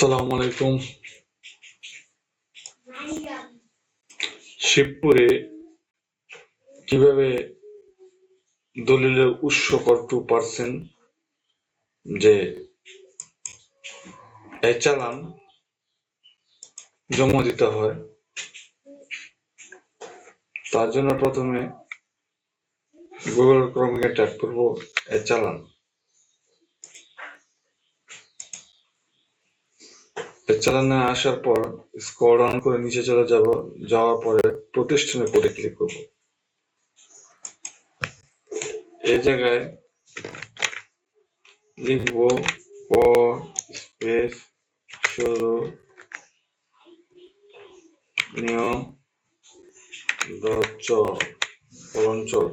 আসসালামু আলাইকুম। শিবপুরে কিভাবে দলিলের উৎস ফর 2% যে চালান জমা দিতে হয়, তার জন্য প্রথমে গুগল ক্রোমে টাইপ করব চালান। চালানে আসার পর স্ক্রল ডাউন করে নিচে চলে যাব, যাওয়ার পরে প্রতিষ্ঠানের কোডে ক্লিক করব। এই জায়গায় লিখব স্পেস শুরু নিয়ম অঞ্চল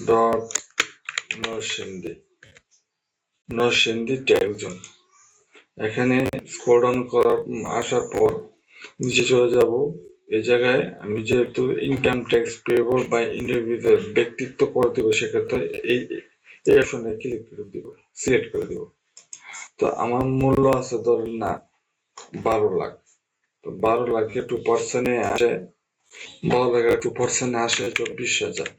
ডট নরসিংদী ট্যাগ জোন। এখানে স্ক্রল ডাউন আসার পর নিচে চলে যাব। এই জায়গায় আমি যেহেতু ইনকাম ট্যাক্স পেয়েবল বা ইন্ডিভিজুয়াল ব্যক্তিত্ব কর দিব, সেক্ষেত্রে এই অপশনে ক্লিক করে দিব, সিলেক্ট করে দিব। তো আমার মূল্য আছে ধরেন না 12 লাখ। তো 12 লাখে 2% আসে, 12 লাখে 2% আসে 24,000।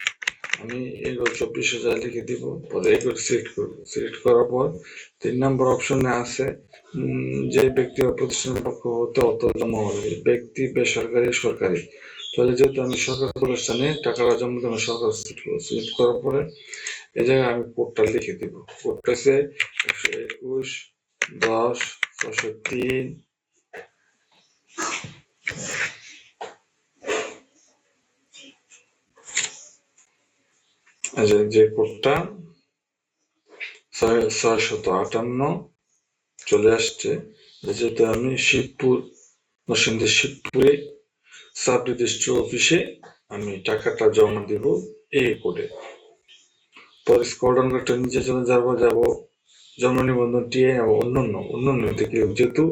আমি এগুলো 24,000 লিখে দিব, পরে এগুলো সিলেক্ট করবো। সিলেক্ট করার পর 3 নম্বর অপশনে আছে যে ব্যক্তি বা প্রতিষ্ঠানের পক্ষ হতে অর্থ জমা হবে, ব্যক্তি, বেসরকারি, সরকারি। তাহলে যেহেতু আমি সরকারি প্রতিষ্ঠানে টাকাটা জমা দেবো, সরকার সিলেক্ট করার পরে এই জায়গায় আমি কোডটা লিখে দিব। কোডটা হচ্ছে 121-10-603। যে কোডটা 658 চলে আসছে। যেহেতু আমি শিবপুরে সাব রেজিস্ট্রি অফিসে আমি টাকাটা জমা দিব এই কোডে। পরে স্ক্রল ডাউন করে নিচে চলে যাব জন্ম নিবন্ধন টিএ এবং অন্যান্য থেকে, যেহেতু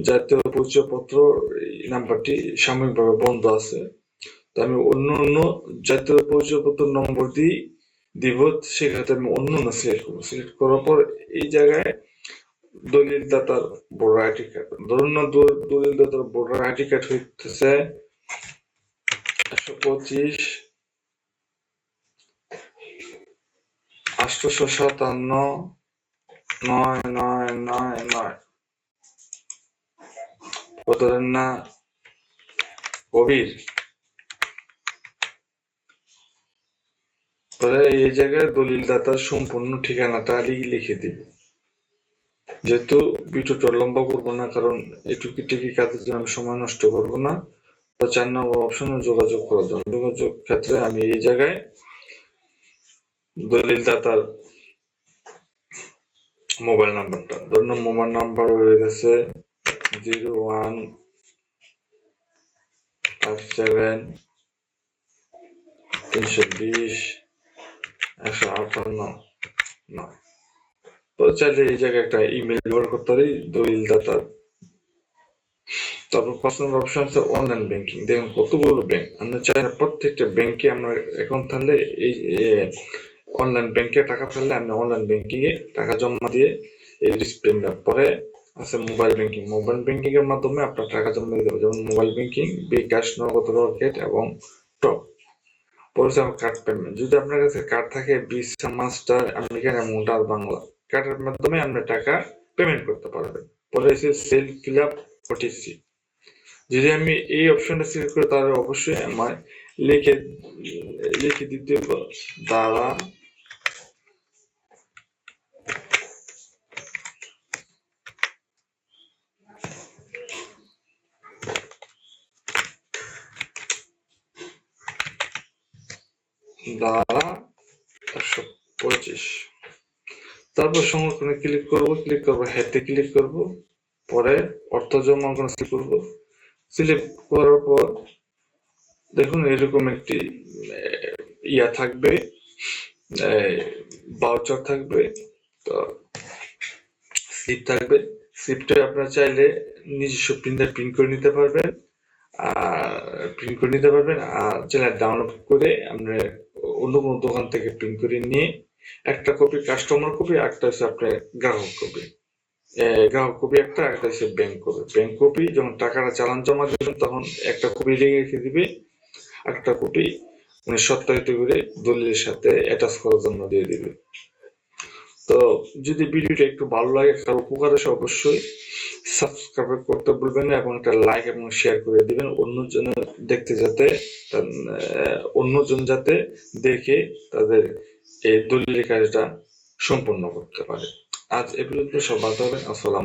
জাতীয় পরিচয়পত্র নাম্বারটি সাময়িকভাবে বন্ধ আছে, তো আমি অন্য জাতীয় পরিচয়পত্র নম্বর দিয়ে দিব। সেক্ষেত্রে আমি অন্য সিলেক্ট করবো। সিলেক্ট করার পর এই জায়গায় দলিল দাতার ভোটার আইডি কার্ড, ধরুন না দলিল দাতার ভোটার আইডি কার্ড হইতেছে 125-857-999। ধরেন না কবির। এই জায়গায় দলিল দাতার সম্পূর্ণ ঠিকানাটা লিখে দিব। যেহেতু ভিডিওটা লম্বা করবো না, কারণ এটুকি কাজের জন্য আমি সময় নষ্ট করবো না। তো 4 নম্বর অপশনে যোগাযোগ করার জন্য, যোগাযোগ ক্ষেত্রে আমি এই জায়গায় দলিল দাতার মোবাইল নাম্বারটা, ধরুন মোবাইল নাম্বার হয়ে গেছে 0157-320-158। তো চাইলে এই জায়গায় একটা ইমেল ব্যবহার করতে পারি, দলিল দাতার। তারপর 5 নম্বর অপশন আছে অনলাইন ব্যাংকিং। দেখুন কতগুলো ব্যাংক, আমরা চাই প্রত্যেকটা ব্যাংকে আমরা অ্যাকাউন্ট থাকলে এই অনলাইন ব্যাংকে টাকা ফেললে আপনি অনলাইন ব্যাংকিং এ টাকা জমা দিয়ে এই পেমেন্ট। পরে আছে মোবাইল ব্যাংকিং। মোবাইল ব্যাংকিং এর মাধ্যমে আপনার টাকা জমা দিতে হবে, যেমন মোবাইল ব্যাংকিং, বিকাশ, নগদ, রকেট এবং টপ। পরে কার্ড পেমেন্ট। যদি আপনার কাছে কার্ড থাকে ভিসা, মাস্টার, আমেরিকান এবং ডাচ বাংলা, কার্ডের মাধ্যমে আপনি টাকা পেমেন্ট করতে পারবেন। পরে আছে সেলফ ফিল আপ ওটিসি। যদি আমি এই অপশনটা সিলেক্ট করি, তাহলে অবশ্যই আমার লিখে দিতে দ্বারা দ্বারা 125। তারপর সংরক্ষণে ক্লিক করব, হেডে ক্লিক করব, পরে অর্থ জমা সিলেক্ট করব। সিলেক্ট করার পর দেখুন এরকম একটি থাকবে, ভাউচার থাকবে, তো স্লিপ থাকবে। স্লিপটা আপনারা চাইলে নিজস্ব প্রিন্ট করে নিতে পারবেন, আর চাইলে ডাউনলোড করে আমরা অন্য কোনো দোকান থেকে প্রিন্ট করে নিয়ে একটা কপি কাস্টমার কপি, একটা হচ্ছে আপনার গ্রাহক কপি। গ্রাহক কপি একটা হচ্ছে ব্যাংক কপি। ব্যাংক কপি যখন টাকাটা চালান জমা দেবেন তখন একটা কপি রেখে দিবে, একটা কপি উনি সত্যায়িত করে দলিলের সাথে অ্যাটাচ করার জন্য দিয়ে দিবে। তো যদি ভিডিওটা একটু ভালো লাগে, কারো উপকার আসে, অবশ্যই সাবস্ক্রাইব করতে ভুলবেন না এবং একটা লাইক এবং শেয়ার করে দিবেন অন্যজন দেখতে, যাতে অন্যজন যাতে দেখে তাদের এই দলিলের কাজটা সম্পূর্ণ করতে পারে। আজ এ পর্যন্ত, সব ভালো থাকবেন। আসসালাম।